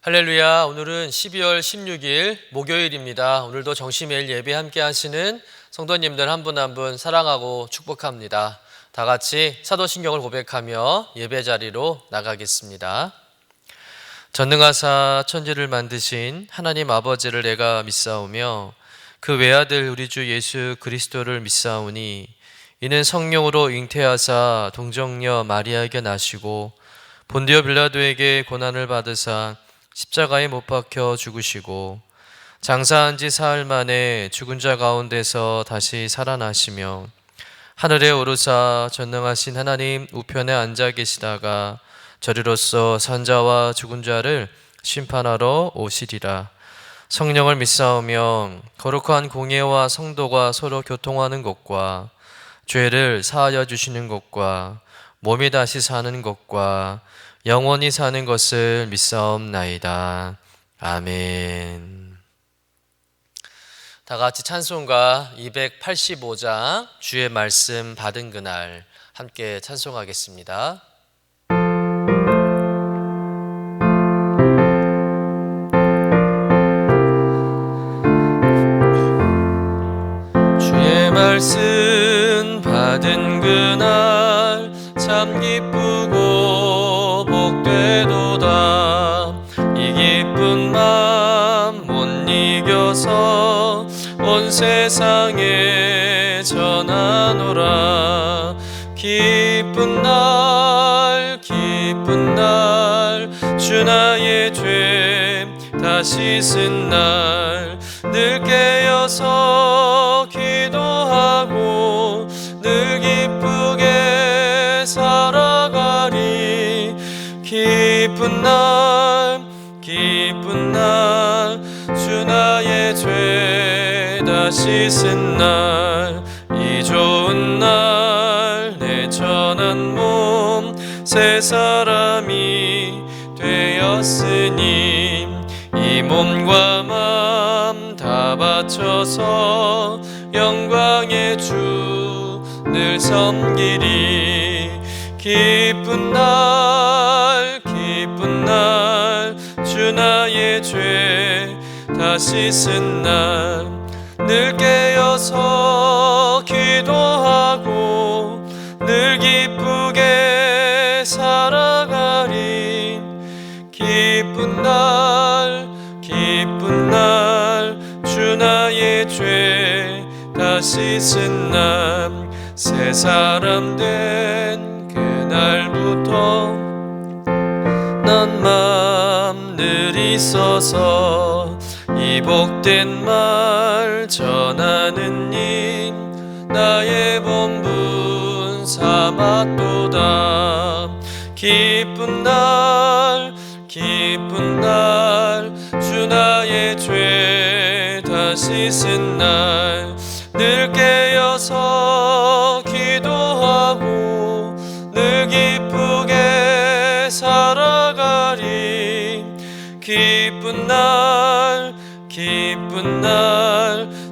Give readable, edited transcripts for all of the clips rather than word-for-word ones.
할렐루야. 오늘은 12월 16일 목요일입니다. 오늘도 정시매일 예배 함께 하시는 성도님들 한 분 한 분 사랑하고 축복합니다. 다 같이 사도신경을 고백하며 예배 자리로 나가겠습니다. 전능하사 천지를 만드신 하나님 아버지를 내가 믿사오며 그 외아들 우리 주 예수 그리스도를 믿사오니 이는 성령으로 잉태하사 동정녀 마리아에게 나시고 본디오 빌라도에게 고난을 받으사 십자가에 못 박혀 죽으시고 장사한 지 사흘 만에 죽은 자 가운데서 다시 살아나시며 하늘에 오르사 전능하신 하나님 우편에 앉아 계시다가 저리로서 산자와 죽은 자를 심판하러 오시리라. 성령을 믿사오며 거룩한 공예와 성도가 서로 교통하는 것과 죄를 사하여 주시는 것과 몸이 다시 사는 것과 영원히 사는 것을 믿사옵나이다. 아멘. 다 같이 찬송가 285장 주의 말씀 받은 그날 함께 찬송하겠습니다. 주의 말씀 받은 그날 참 기쁘고 복되도다. 이 기쁜 마음 못 이겨서 온 세상에 전하노라. 기쁜 날 주 나의 죄 다 씻은 날 늘 깨어서 기도하고 늘 기쁘게 살아가리. 기쁜 날 주 나의 죄 다 씻은 날 이 좋은 날 내 천한 몸 새 사람이 되었으니 이 몸과 마음 다 바쳐서 영광의 주 늘 섬기리. 기쁜 날 주 나의 죄 다 씻은 날 늘 깨어서 기도하고 늘 기쁘게 살아가리. 기쁜 날 주 나의 죄 다 씻은 날 새 사람 된 그날부터 난 마음 늘 있어서 이 복된 말 전하는 일 나의 본분 삼았도다. 기쁜 날 주 나의 죄 다 씻은 날 늘 깨어서 기도하고 늘 기쁘게 살아가리. 기쁜 날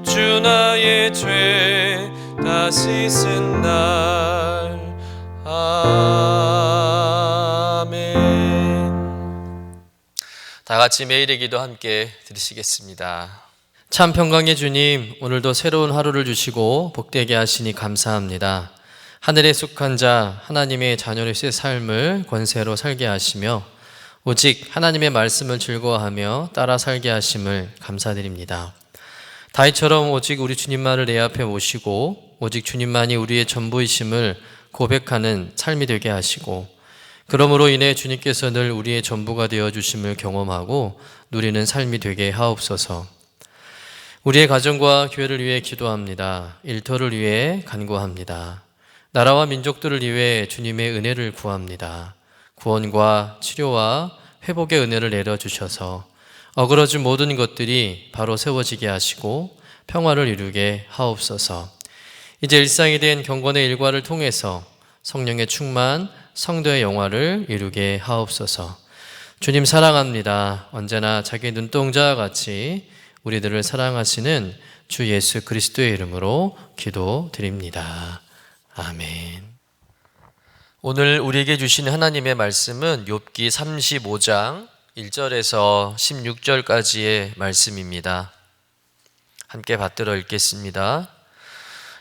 주 나의 죄 다 씻은 날. 아멘. 다 같이 매일의 기도 함께 드리시겠습니다. 참 평강의 주님, 오늘도 새로운 하루를 주시고 복되게 하시니 감사합니다. 하늘에 속한 자 하나님의 자녀의 삶을 권세로 살게 하시며 오직 하나님의 말씀을 즐거워하며 따라 살게 하심을 감사드립니다. 다윗처럼 오직 우리 주님만을 내 앞에 모시고 오직 주님만이 우리의 전부이심을 고백하는 삶이 되게 하시고 그러므로 인해 주님께서 늘 우리의 전부가 되어주심을 경험하고 누리는 삶이 되게 하옵소서. 우리의 가정과 교회를 위해 기도합니다. 일터를 위해 간구합니다. 나라와 민족들을 위해 주님의 은혜를 구합니다. 구원과 치료와 회복의 은혜를 내려주셔서 어그러진 모든 것들이 바로 세워지게 하시고 평화를 이루게 하옵소서. 이제 일상이 된 경건의 일과를 통해서 성령의 충만, 성도의 영화를 이루게 하옵소서. 주님 사랑합니다. 언제나 자기 눈동자와 같이 우리들을 사랑하시는 주 예수 그리스도의 이름으로 기도드립니다. 아멘. 오늘 우리에게 주신 하나님의 말씀은 욥기 35장 1절에서 16절까지의 말씀입니다. 함께 받들어 읽겠습니다.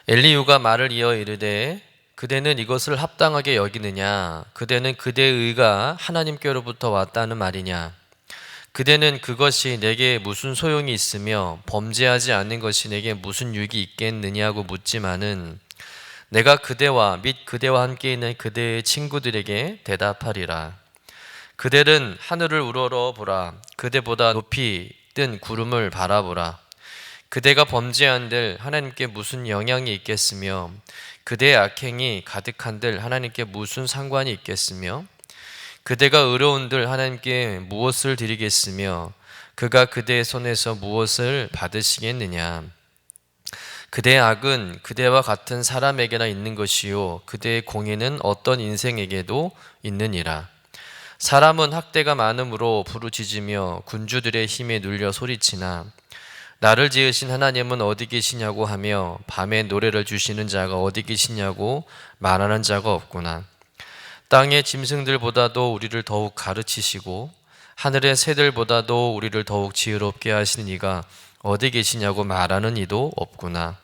엘리후가 말을 이어 이르되 그대는 이것을 합당하게 여기느냐? 그대는 그대의 의가 하나님께로부터 왔다는 말이냐? 그대는 그것이 내게 무슨 소용이 있으며 범죄하지 않는 것이 내게 무슨 유익이 있겠느냐고 묻지만은 내가 그대와 및 그대와 함께 있는 그대의 친구들에게 대답하리라. 그대는 하늘을 우러러 보라. 그대보다 높이 뜬 구름을 바라보라. 그대가 범죄한들 하나님께 무슨 영향이 있겠으며 그대의 악행이 가득한들 하나님께 무슨 상관이 있겠으며 그대가 의로운들 하나님께 무엇을 드리겠으며 그가 그대의 손에서 무엇을 받으시겠느냐. 그대의 악은 그대와 같은 사람에게나 있는 것이요 그대의 공의는 어떤 인생에게도 있느니라. 사람은 학대가 많음으로 부르짖으며 군주들의 힘에 눌려 소리치나 나를 지으신 하나님은 어디 계시냐고 하며 밤에 노래를 주시는 자가 어디 계시냐고 말하는 자가 없구나. 땅의 짐승들보다도 우리를 더욱 가르치시고 하늘의 새들보다도 우리를 더욱 지혜롭게 하시는 이가 어디 계시냐고 말하는 이도 없구나.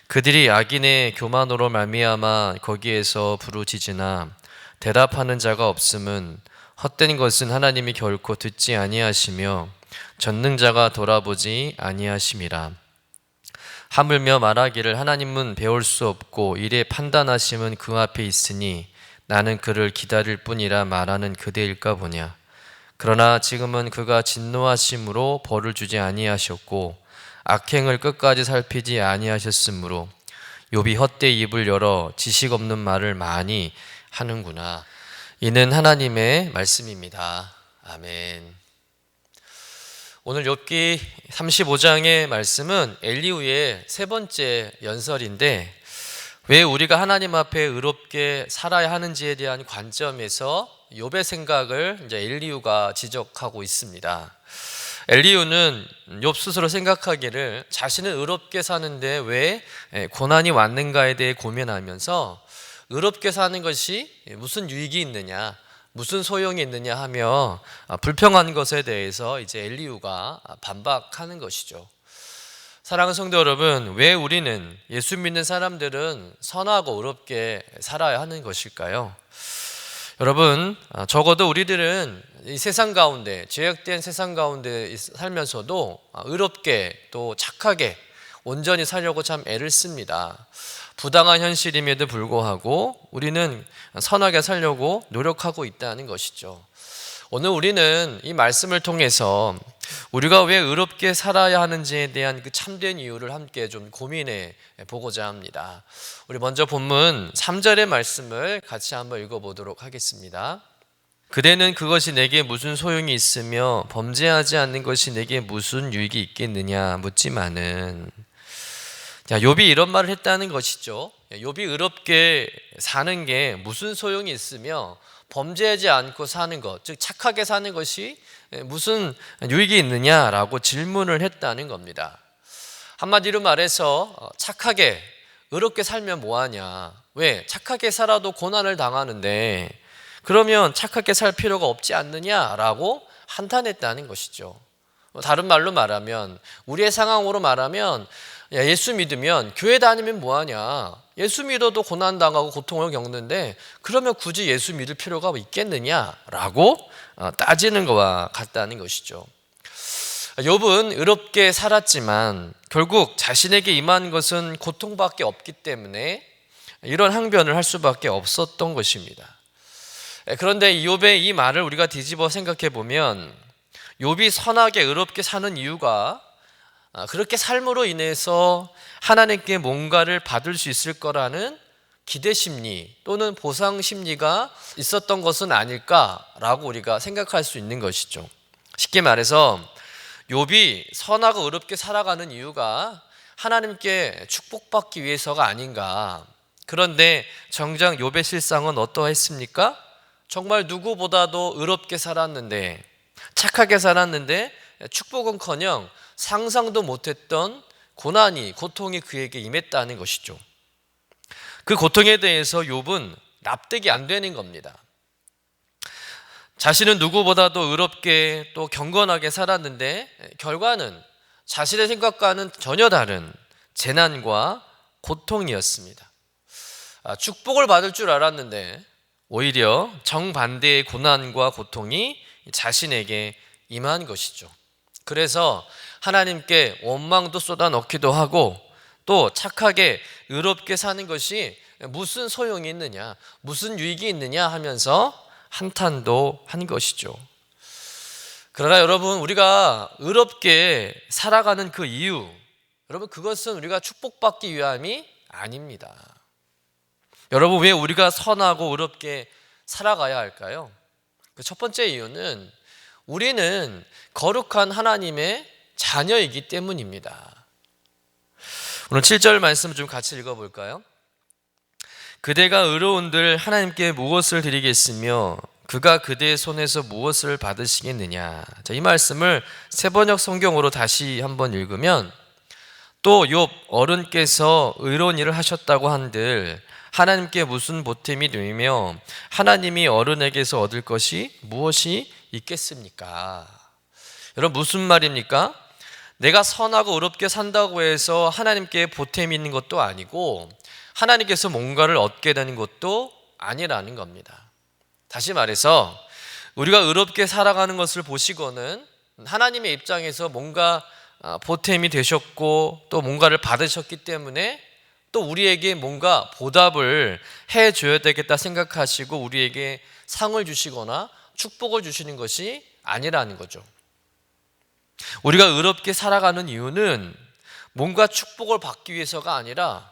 그들이 악인의 교만으로 말미암아 거기에서 부르짖으나 대답하는 자가 없음은 헛된 것은 하나님이 결코 듣지 아니하시며 전능자가 돌아보지 아니하심이라. 하물며 말하기를 하나님은 배울 수 없고 이래 판단하심은 그 앞에 있으니 나는 그를 기다릴 뿐이라 말하는 그대일까 보냐. 그러나 지금은 그가 진노하심으로 벌을 주지 아니하셨고 악행을 끝까지 살피지 아니하셨으므로 욥이 헛되이 입을 열어 지식 없는 말을 많이 하는구나. 이는 하나님의 말씀입니다. 아멘. 오늘 욥기 35장의 말씀은 엘리후의 세 번째 연설인데 왜 우리가 하나님 앞에 의롭게 살아야 하는지에 대한 관점에서 욥의 생각을 이제 엘리후가 지적하고 있습니다. 엘리후는 욥 스스로 생각하기를 자신은 의롭게 사는데 왜 고난이 왔는가에 대해 고민하면서 의롭게 사는 것이 무슨 유익이 있느냐, 무슨 소용이 있느냐 하며 불평한 것에 대해서 이제 엘리후가 반박하는 것이죠. 사랑하는 성도 여러분, 왜 우리는 예수 믿는 사람들은 선하고 의롭게 살아야 하는 것일까요? 여러분, 적어도 우리들은 이 세상 가운데, 죄악된 세상 가운데 살면서도 의롭게 또 착하게 온전히 살려고 참 애를 씁니다. 부당한 현실임에도 불구하고 우리는 선하게 살려고 노력하고 있다는 것이죠. 오늘 우리는 이 말씀을 통해서 우리가 왜 의롭게 살아야 하는지에 대한 그 참된 이유를 함께 좀 고민해 보고자 합니다. 우리 먼저 본문 3절의 말씀을 같이 한번 읽어보도록 하겠습니다. 그대는 그것이 내게 무슨 소용이 있으며 범죄하지 않는 것이 내게 무슨 유익이 있겠느냐 묻지만은, 자, 욥이 이런 말을 했다는 것이죠. 욥이 의롭게 사는 게 무슨 소용이 있으며 범죄하지 않고 사는 것, 즉 착하게 사는 것이 무슨 유익이 있느냐라고 질문을 했다는 겁니다. 한마디로 말해서 착하게 의롭게 살면 뭐하냐, 왜 착하게 살아도 고난을 당하는데 그러면 착하게 살 필요가 없지 않느냐라고 한탄했다는 것이죠. 다른 말로 말하면, 우리의 상황으로 말하면, 예수 믿으면 교회 다니면 뭐하냐, 예수 믿어도 고난당하고 고통을 겪는데 그러면 굳이 예수 믿을 필요가 있겠느냐라고 따지는 것과 같다는 것이죠. 욥은 의롭게 살았지만 결국 자신에게 임한 것은 고통밖에 없기 때문에 이런 항변을 할 수밖에 없었던 것입니다. 그런데 욥의 이 말을 우리가 뒤집어 생각해 보면 욥이 선하게 의롭게 사는 이유가 그렇게 삶으로 인해서 하나님께 뭔가를 받을 수 있을 거라는 기대 심리 또는 보상 심리가 있었던 것은 아닐까라고 우리가 생각할 수 있는 것이죠. 쉽게 말해서 욥이 선하고 의롭게 살아가는 이유가 하나님께 축복받기 위해서가 아닌가. 그런데 정작 욥의 실상은 어떠했습니까? 정말 누구보다도 의롭게 살았는데, 착하게 살았는데 축복은커녕 상상도 못했던 고통이 그에게 임했다는 것이죠. 그 고통에 대해서 욥은 납득이 안 되는 겁니다. 자신은 누구보다도 의롭게 또 경건하게 살았는데 결과는 자신의 생각과는 전혀 다른 재난과 고통이었습니다. 축복을 받을 줄 알았는데 오히려 정반대의 고난과 고통이 자신에게 임한 것이죠. 그래서 하나님께 원망도 쏟아넣기도 하고 또 착하게 의롭게 사는 것이 무슨 소용이 있느냐, 무슨 유익이 있느냐 하면서 한탄도 한 것이죠. 그러나 여러분, 우리가 의롭게 살아가는 그 이유, 여러분, 그것은 우리가 축복받기 위함이 아닙니다. 여러분, 왜 우리가 선하고 의롭게 살아가야 할까요? 그 첫 번째 이유는 우리는 거룩한 하나님의 자녀이기 때문입니다. 오늘 7절 말씀 좀 같이 읽어볼까요? 그대가 의로운들 하나님께 무엇을 드리겠으며 그가 그대의 손에서 무엇을 받으시겠느냐. 자, 이 말씀을 세번역 성경으로 다시 한번 읽으면 또 욥 어른께서 의로운 일을 하셨다고 한들 하나님께 무슨 보탬이 되며 하나님이 어른에게서 얻을 것이 무엇이 있겠습니까? 여러분, 무슨 말입니까? 내가 선하고 의롭게 산다고 해서 하나님께 보탬이 있는 것도 아니고 하나님께서 뭔가를 얻게 되는 것도 아니라는 겁니다. 다시 말해서 우리가 의롭게 살아가는 것을 보시고는 하나님의 입장에서 뭔가 보탬이 되셨고 또 뭔가를 받으셨기 때문에 또 우리에게 뭔가 보답을 해줘야 되겠다 생각하시고 우리에게 상을 주시거나 축복을 주시는 것이 아니라는 거죠. 우리가 의롭게 살아가는 이유는 뭔가 축복을 받기 위해서가 아니라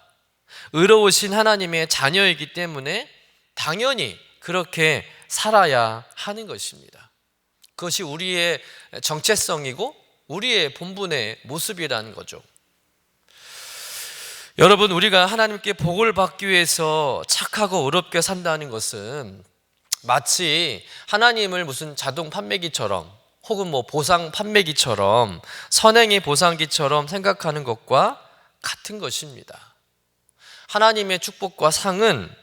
의로우신 하나님의 자녀이기 때문에 당연히 그렇게 살아야 하는 것입니다. 그것이 우리의 정체성이고 우리의 본분의 모습이라는 거죠. 여러분, 우리가 하나님께 복을 받기 위해서 착하고 의롭게 산다는 것은 마치 하나님을 무슨 자동 판매기처럼 혹은 보상 판매기처럼 선행의 보상기처럼 생각하는 것과 같은 것입니다. 하나님의 축복과 상은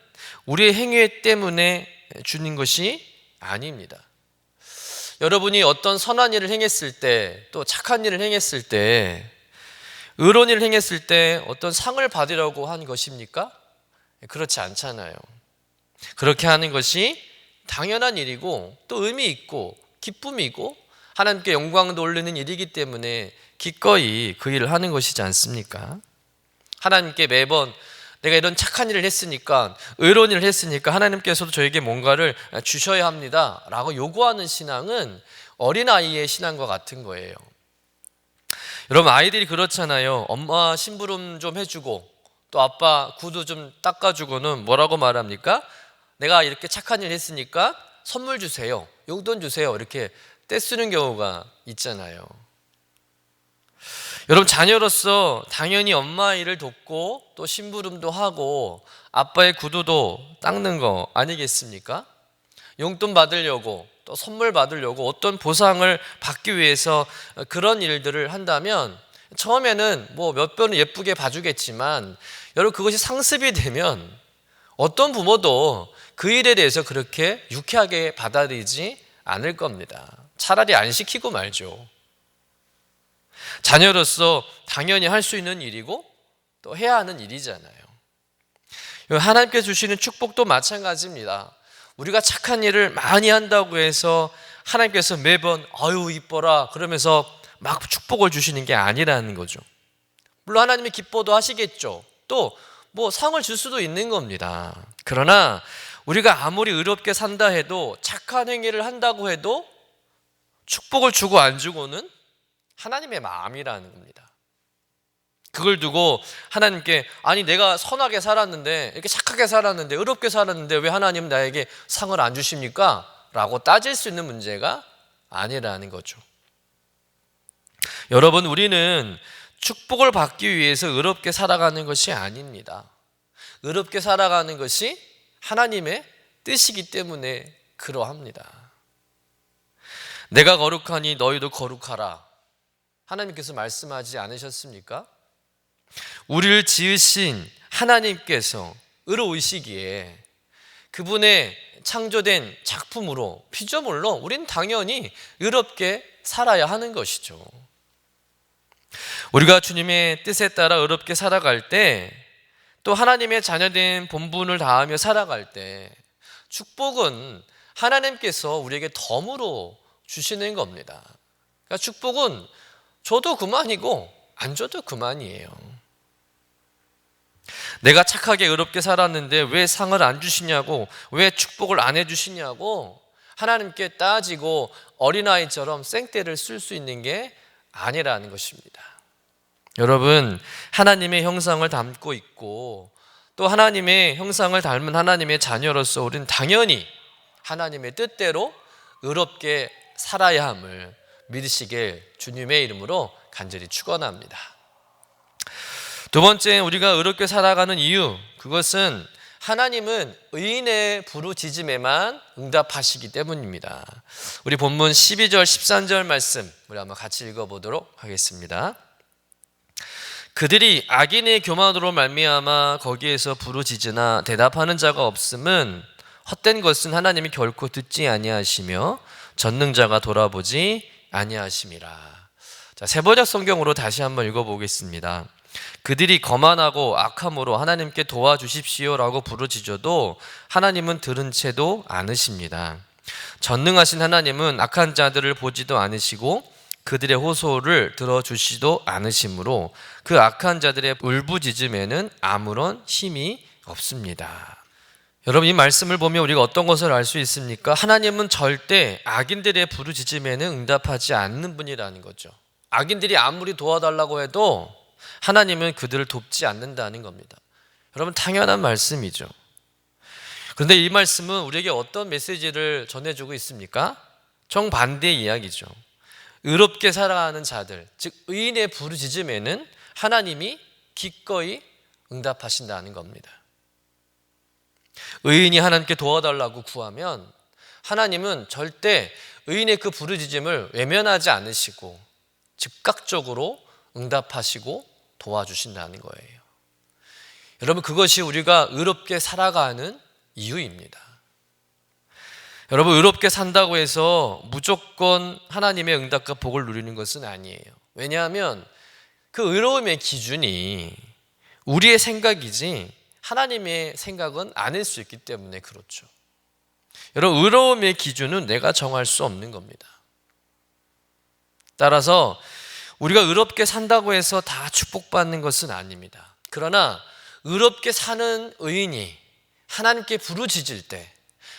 우리의 행위 때문에 주는 것이 아닙니다. 여러분이 어떤 선한 일을 행했을 때 또 착한 일을 행했을 때 의로운 일을 행했을 때 어떤 상을 받으려고 한 것입니까? 그렇지 않잖아요. 그렇게 하는 것이 당연한 일이고 또 의미 있고 기쁨이고 하나님께 영광 돌리는 일이기 때문에 기꺼이 그 일을 하는 것이지 않습니까? 하나님께 매번 내가 이런 착한 일을 했으니까 의로운 일을 했으니까 하나님께서도 저에게 뭔가를 주셔야 합니다 라고 요구하는 신앙은 어린아이의 신앙과 같은 거예요. 여러분, 아이들이 그렇잖아요. 엄마 심부름 좀 해주고 또 아빠 구두 좀 닦아주고는 뭐라고 말합니까? 내가 이렇게 착한 일 했으니까 선물 주세요, 용돈 주세요, 이렇게 떼쓰는 경우가 있잖아요. 여러분, 자녀로서 당연히 엄마 일을 돕고 또 심부름도 하고 아빠의 구두도 닦는 거 아니겠습니까? 용돈 받으려고 또 선물 받으려고 어떤 보상을 받기 위해서 그런 일들을 한다면 처음에는 몇 번은 예쁘게 봐주겠지만 여러분, 그것이 상습이 되면 어떤 부모도 그 일에 대해서 그렇게 유쾌하게 받아들이지 않을 겁니다. 차라리 안 시키고 말죠. 자녀로서 당연히 할 수 있는 일이고 또 해야 하는 일이잖아요. 하나님께 주시는 축복도 마찬가지입니다. 우리가 착한 일을 많이 한다고 해서 하나님께서 매번 아유 이뻐라 그러면서 막 축복을 주시는 게 아니라는 거죠. 물론 하나님이 기뻐도 하시겠죠. 또 상을 줄 수도 있는 겁니다. 그러나 우리가 아무리 의롭게 산다 해도 착한 행위를 한다고 해도 축복을 주고 안 주고는 하나님의 마음이라는 겁니다. 그걸 두고 하나님께 아니 내가 선하게 살았는데 이렇게 착하게 살았는데 의롭게 살았는데 왜 하나님은 나에게 상을 안 주십니까? 라고 따질 수 있는 문제가 아니라는 거죠. 여러분, 우리는 축복을 받기 위해서 의롭게 살아가는 것이 아닙니다. 의롭게 살아가는 것이 하나님의 뜻이기 때문에 그러합니다. 내가 거룩하니 너희도 거룩하라. 하나님께서 말씀하지 않으셨습니까? 우리를 지으신 하나님께서 의로우시기에 그분의 창조된 작품으로, 피조물로 우린 당연히 의롭게 살아야 하는 것이죠. 우리가 주님의 뜻에 따라 의롭게 살아갈 때, 또 하나님의 자녀된 본분을 다하며 살아갈 때, 축복은 하나님께서 우리에게 덤으로 주시는 겁니다. 그러니까 축복은 줘도 그만이고 안 줘도 그만이에요. 내가 착하게 의롭게 살았는데 왜 상을 안 주시냐고, 왜 축복을 안 해주시냐고 하나님께 따지고 어린아이처럼 생떼를 쓸 수 있는 게 아니라는 것입니다. 여러분, 하나님의 형상을 담고 있고 또 하나님의 형상을 닮은 하나님의 자녀로서 우리는 당연히 하나님의 뜻대로 의롭게 살아야 함을 믿으시길 주님의 이름으로 간절히 축원합니다. 두 번째, 우리가 의롭게 살아가는 이유, 그것은 하나님은 의인의 부르짖음에만 응답하시기 때문입니다. 우리 본문 12절 13절 말씀 우리 한번 같이 읽어보도록 하겠습니다. 그들이 악인의 교만으로 말미암아 거기에서 부르짖으나 대답하는 자가 없음은 헛된 것은 하나님이 결코 듣지 아니하시며 전능자가 돌아보지 아니하심이라. 자, 세번역 성경으로 다시 한번 읽어보겠습니다. 그들이 거만하고 악함으로 하나님께 도와주십시오라고 부르짖어도 하나님은 들은 채도 않으십니다. 전능하신 하나님은 악한 자들을 보지도 않으시고 그들의 호소를 들어주시도 않으시므로 그 악한 자들의 울부짖음에는 아무런 힘이 없습니다. 여러분, 이 말씀을 보면 우리가 어떤 것을 알 수 있습니까? 하나님은 절대 악인들의 부르짖음에는 응답하지 않는 분이라는 거죠. 악인들이 아무리 도와달라고 해도 하나님은 그들을 돕지 않는다는 겁니다. 여러분, 당연한 말씀이죠. 그런데 이 말씀은 우리에게 어떤 메시지를 전해주고 있습니까? 정반대의 이야기죠. 의롭게 살아가는 자들, 즉 의인의 부르짖음에는 하나님이 기꺼이 응답하신다는 겁니다. 의인이 하나님께 도와달라고 구하면 하나님은 절대 의인의 그 부르짖음을 외면하지 않으시고 즉각적으로 응답하시고 도와주신다는 거예요. 여러분, 그것이 우리가 의롭게 살아가는 이유입니다. 여러분, 의롭게 산다고 해서 무조건 하나님의 응답과 복을 누리는 것은 아니에요. 왜냐하면 그 의로움의 기준이 우리의 생각이지 하나님의 생각은 아닐 수 있기 때문에 그렇죠. 여러분, 의로움의 기준은 내가 정할 수 없는 겁니다. 따라서 우리가 의롭게 산다고 해서 다 축복받는 것은 아닙니다. 그러나 의롭게 사는 의인이 하나님께 부르짖을 때,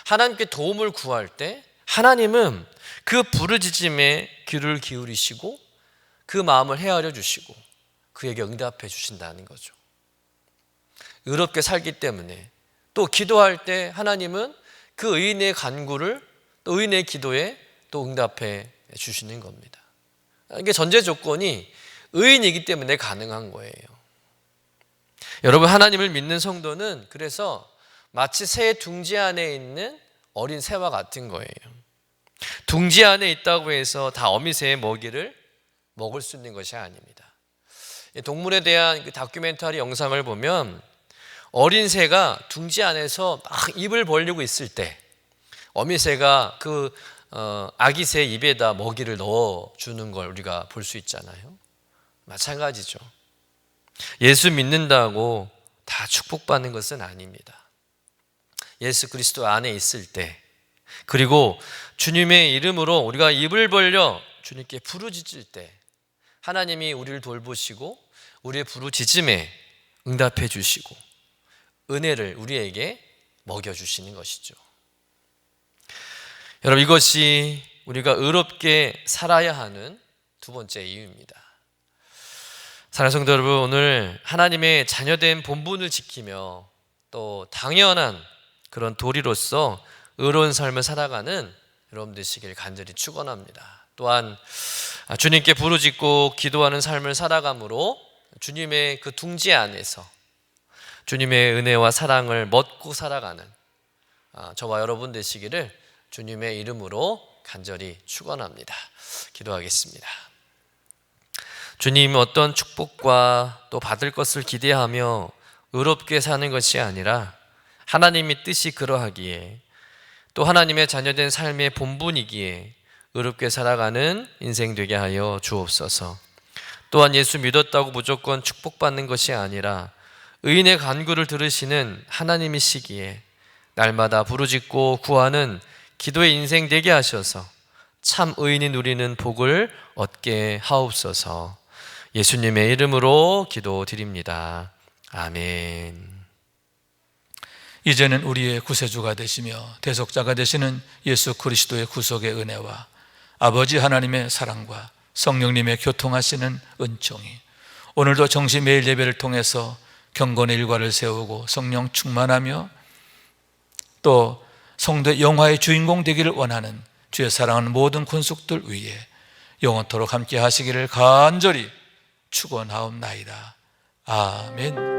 하나님께 도움을 구할 때 하나님은 그 부르짖음에 귀를 기울이시고 그 마음을 헤아려 주시고 그에게 응답해 주신다는 거죠. 의롭게 살기 때문에 또 기도할 때 하나님은 그 의인의 간구를 또 의인의 기도에 또 응답해 주시는 겁니다. 이게 전제 조건이 의인이기 때문에 가능한 거예요. 여러분, 하나님을 믿는 성도는 그래서 마치 새의 둥지 안에 있는 어린 새와 같은 거예요. 둥지 안에 있다고 해서 다 어미새의 먹이를 먹을 수 있는 것이 아닙니다. 동물에 대한 그 다큐멘터리 영상을 보면 어린 새가 둥지 안에서 막 입을 벌리고 있을 때 어미새가 그 아기 새 입에다 먹이를 넣어주는 걸 우리가 볼 수 있잖아요. 마찬가지죠. 예수 믿는다고 다 축복받는 것은 아닙니다. 예수 그리스도 안에 있을 때, 그리고 주님의 이름으로 우리가 입을 벌려 주님께 부르짖을 때 하나님이 우리를 돌보시고 우리의 부르짖음에 응답해 주시고 은혜를 우리에게 먹여주시는 것이죠. 여러분, 이것이 우리가 의롭게 살아야 하는 두 번째 이유입니다. 사랑하는 성도 여러분, 오늘 하나님의 자녀된 본분을 지키며 또 당연한 그런 도리로서 의로운 삶을 살아가는 여러분 되시길 간절히 축원합니다. 또한 주님께 부르짖고 기도하는 삶을 살아감으로 주님의 그 둥지 안에서 주님의 은혜와 사랑을 멋고 살아가는 저와 여러분 되시기를 주님의 이름으로 간절히 축원합니다. 기도하겠습니다. 주님, 어떤 축복과 또 받을 것을 기대하며 의롭게 사는 것이 아니라 하나님의 뜻이 그러하기에 또 하나님의 자녀된 삶의 본분이기에 의롭게 살아가는 인생 되게 하여 주옵소서. 또한 예수 믿었다고 무조건 축복받는 것이 아니라 의인의 간구를 들으시는 하나님이시기에 날마다 부르짖고 구하는 기도의 인생 되게 하셔서 참 의인이 누리는 복을 얻게 하옵소서. 예수님의 이름으로 기도드립니다. 아멘. 이제는 우리의 구세주가 되시며 대속자가 되시는 예수 그리스도의 구속의 은혜와 아버지 하나님의 사랑과 성령님의 교통하시는 은총이 오늘도 정시 매일 예배를 통해서 경건의 일과를 세우고 성령 충만하며 또 성도의 영화의 주인공 되기를 원하는 주의 사랑하는 모든 권속들 위에 영원토록 함께 하시기를 간절히 축원하옵나이다. 아멘.